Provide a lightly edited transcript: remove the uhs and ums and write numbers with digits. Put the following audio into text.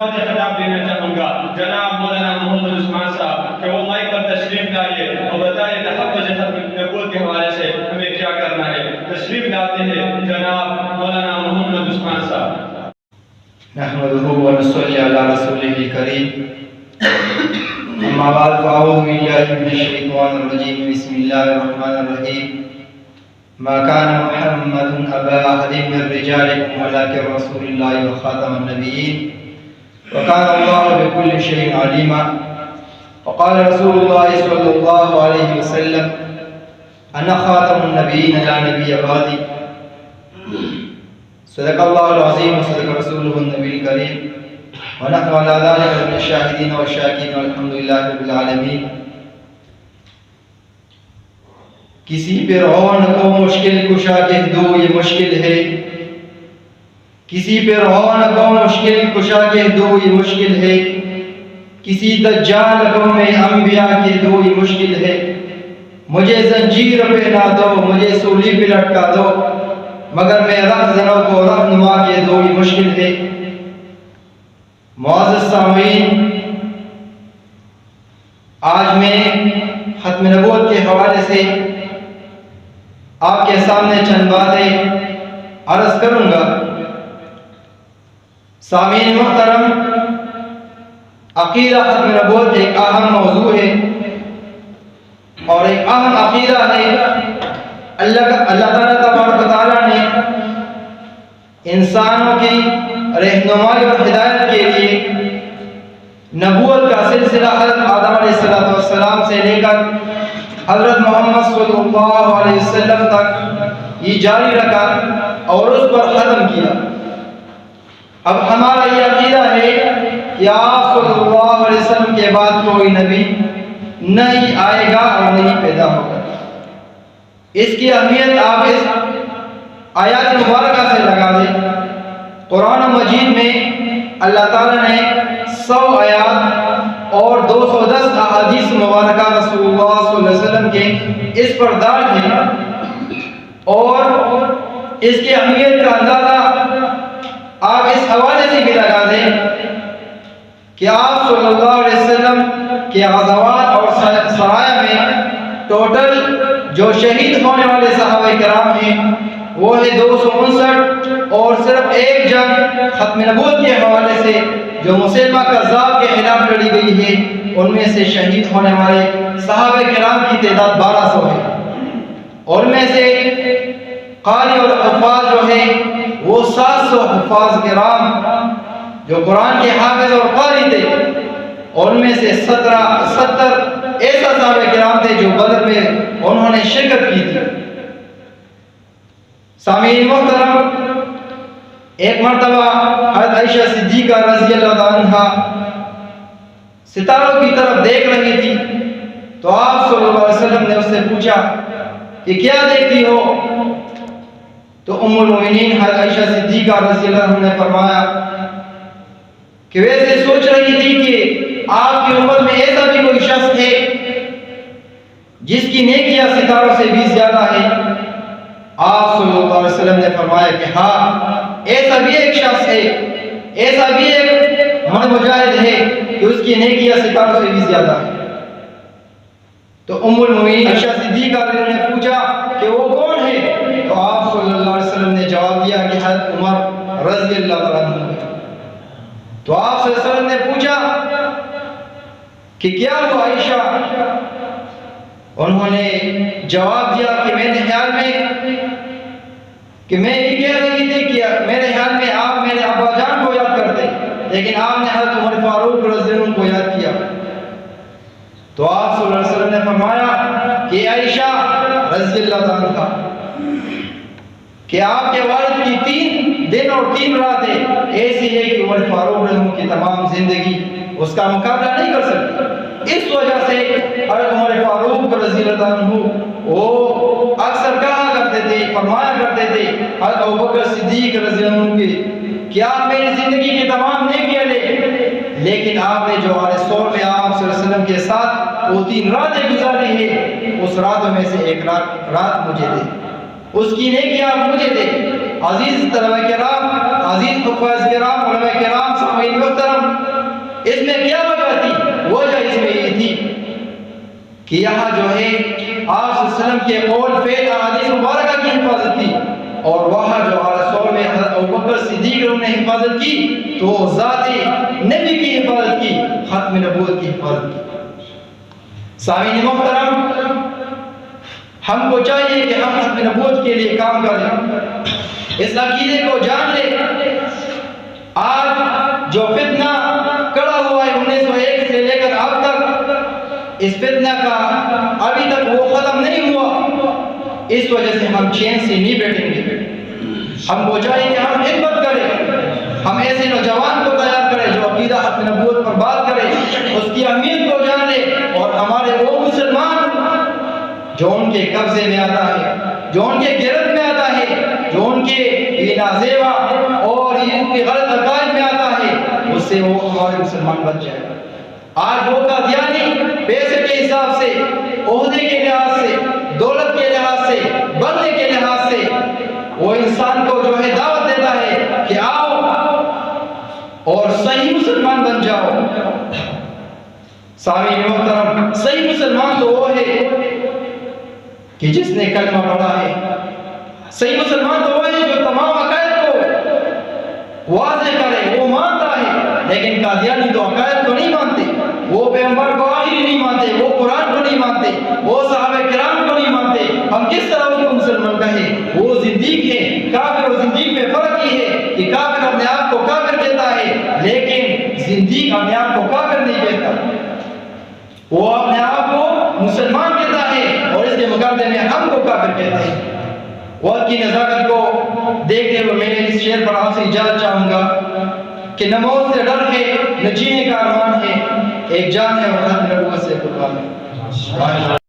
خطاب دینا چاہوں گا جناب مولانا محمد عثمان صاحب کہ وہ مائک پر تشریف لائیے اور بتائیے تحفظ ختم نبوت کے حوالے سے ہمیں کیا کرنا ہے۔ تشریف لاتے ہیں جناب مولانا محمد عثمان صاحب۔ نحمده ونصلي على رسوله الكريم اما بعد فاعوذ بالله من الشيطان الرجيم بسم الله الرحمن الرحيم ما كان محمد ابا احد من رجالكم ولكن رسول الله وخاتم النبيين وكان الله بكل شيء عليما وقال رسول الله صلى الله عليه وسلم انا خاتم النبيين لا نبي بعدي صدق الله العظيم وصدق رسوله النبي الكريم ونحن على ذلك من الشاهدين والشاكرين والحمد لله رب العالمين۔ کسی فرعون کو مشکل کشا کہہ دو یہ مشکل ہے، کسی فرعون کو مشکل کشا کہہ دو یہ مشکل ہے، کسی دجال کو میں انبیاء کہہ دو یہ مشکل ہے، مجھے زنجیر پہنا دو مجھے سولی پہ لٹکا دو مگر میں رہزنوں کو رہنما کہہ دو یہ مشکل ہے۔ معزز سامعین، آج میں ختم نبوت کے حوالے سے آپ کے سامنے چند باتیں عرض کروں گا۔ سامعین محترم، عقیدہ ختم نبوت ایک اہم موضوع ہے اور ایک اہم عقیدہ ہے۔ اللہ تعالیٰ تبارک و تعالیٰ نے انسانوں کی رہنمائی اور ہدایت کے لیے نبوت کا سلسلہ حضرت آدم علیہ السلام سے لے کر حضرت محمد صلی اللہ علیہ وسلم تک یہ جاری رکھا اور اس پر ختم کیا۔ اب ہمارا یہ عقیدہ ہے کہ آپ صلی اللہ علیہ وسلم کے بعد کوئی نبی نہیں آئے گا اور نہیں پیدا ہوگا۔ اس کی اہمیت آپ اس آیات مبارکہ سے لگا دیں۔ قرآن مجید میں اللہ تعالیٰ نے 100 آیات اور 210 احادیث مبارکہ رسول اللہ صلی اللہ علیہ وسلم کے اس پر دال ہے اور اس کی اہمیت کا اندازہ آپ اس حوالے سے بھی لگا دیں کہ آپ صلی اللہ علیہ وسلم کے غزوات اور سرایہ میں ٹوٹل جو شہید ہونے والے صحابہ کرام ہیں وہ ہے 259 اور صرف ایک جنگ ختم نبوت کے حوالے سے جو مسلمہ کذاب کے خلاف لڑی گئی ہے ان میں سے شہید ہونے والے صحابہ کرام کی تعداد 1200 ہے اور ان میں سے قاری اور حفاظ جو ہے وہ 700 حفاظ کرام جو قرآن کے حافظ اور قاری تھے اور ان میں سے 70 ایسا صحابہ کرام تھے جو بدر میں انہوں نے شرکت کی تھی۔ سامعین محترم، ایک مرتبہ حضرت عائشہ صدیقہ رضی اللہ عنہا ستاروں کی طرف دیکھ رہی تھی تو آپ صلی اللہ علیہ وسلم نے اس سے پوچھا کہ کیا دیکھتی ہو؟ تو ام المؤمنین حضرت عائشہ صدیقہ رضی اللہ عنہا نے فرمایا کہ ویسے سوچ رہی تھی کہ آپ کی امت میں ایسا بھی کوئی شخص ہے جس کی نیکیاں ستاروں سے بھی زیادہ ہے۔ آپ صلی اللہ علیہ وسلم نے فرمایا کہ ہاں ایسا بھی ایک شخص ہے، ایسا بھی ایک مجاہد ہے کہ اس کی نیکیاں ستاروں سے بھی زیادہ ہے۔ تو ام المؤمنین عائشہ صدیقہ نے پوچھا کہ وہ کون ہے؟ تو آپ صلی اللہ علیہ وسلم نے جواب دیا کہ حضرت عمر رضی اللہ عنہ۔ تو آپ صلی اللہ علیہ وسلم نے پوچھا کہ کیا وہ عائشہ؟ انہوں نے جواب دیا کہ میرے خیال میں کہ میں یہ کہہ رہی تھی کہ میرے خیال میں آپ میرے ابا جان کو یاد کرتے لیکن آپ نے حضرت عمر فاروق رضی اللہ عنہ کو یاد کیا۔ تو آپ صلی اللہ علیہ وسلم نے فرمایا کہ عائشہ رضی اللہ عنہا کہ آپ کے والد کی 3 دن اور 3 راتیں ایسی ہے کہ عمر فاروق رضی اللہ عنہ کی تمام زندگی اس کا مقابلہ نہیں کر سکتی۔ اس وجہ سے حضرت عمر فاروق رضی اللہ عنہ وہ اکثر کہا کرتے تھے، فرمایا کرتے تھے حضرت ابوبکر صدیق رضی اللہ عنہ کے کہ آپ میری زندگی کی تمام نیکیاں لے، لیکن آپ نے جو سور میں آپ صلی اللہ علیہ وسلم کے ساتھ وہ 3 راتیں گزاری ہے اس راتوں میں سے ایک رات مجھے دے، اس کی نیکیاں آپ مجھے دے۔ عزیز طلبہ کرام، عزیز حفاظ کرام، علماء کرام، سامعین محترم، اس میں کیا وجہ تھی؟ وجہ اس میں یہ تھی کہ یہاں جو ہے آپ صلی اللہ علیہ وسلم کے قول فعل احادیث مبارکہ کی حفاظت تھی، اور وہاں جو رسول میں حضرت ابوبکر صدیق نے حفاظت کی تو وہ ذات نبی کی حفاظت کی، ختم نبوت کی حفاظت کی۔ سامعین محترم، ہم کو چاہیے کہ ہم ختم نبوت کے لیے کام کریں، اس عقیدے کو جان لیں۔ آج جو فتنہ کڑا ہوا ہے 1901 سے لے کر اب تک، اس فتنہ کا ابھی تک وہ ختم نہیں ہوا، اس وجہ سے ہم چین سے نہیں بیٹھیں گے۔ ہم کو چاہیے کہ ہم خدمت کریں، ہم ایسے نوجوان کو تیار کریں جو عقیدہ ختم نبوت پر بات کرے، اس کی اہمیت کو جان لے، اور ہمارے وہ مسلمان جو ان کے قبضے میں آتا ہے، جو ان کے گرفت میں آتا ہے، جو ان کے نازیبا اور ان کے غلط عقائد میں آتا ہے، اس سے وہ ہمارے مسلمان بچ جائے۔ آج وہ قادیانی پیسے کے حساب سے، عہدے کے لحاظ سے، دولت کے لحاظ سے، بننے کے لحاظ سے وہ انسان کو جو ہے دعوت دیتا ہے کہ آؤ اور صحیح مسلمان بن جاؤ۔ سامعین محترم، صحیح مسلمان تو وہ ہے کہ جس نے کلمہ پڑھا ہے، صحیح مسلمان تو وہ ہے جو تمام عقائد کو واضح کرے، وہ مانتا ہے، لیکن قادیانی تو عقائد کو نہیں مانتے، وہ پیغمبر کو آخری نہیں مانتے، وہ قرآن کو نہیں مانتے، وہ صحابہ کرام کو نہیں مانتے، ہم کس طرح اس کو مسلمان کہیں؟ وہ زندیق ہے۔ کافر اور زندیق میں فرق یہ ہے کہ کافر اپنے آپ کو کافر کہتا ہے، لیکن زندیق اپنے آپ کو کافر نہیں کہتا، وہ اپنے آپ کو مسلمان کہتا ہے، اور اس کے مقابلے میں ہم کو کافر کہتا ہے۔ وقت کی نزاکت کو دیکھتے ہوئے میں اس شعر پر آپ سے اجازت چاہوں گا کہ نہ موت سے ڈر ہے، نہ جینے کا ارمان ہے، ایک جان ہے اور ختم نبوت سے قربان ہے۔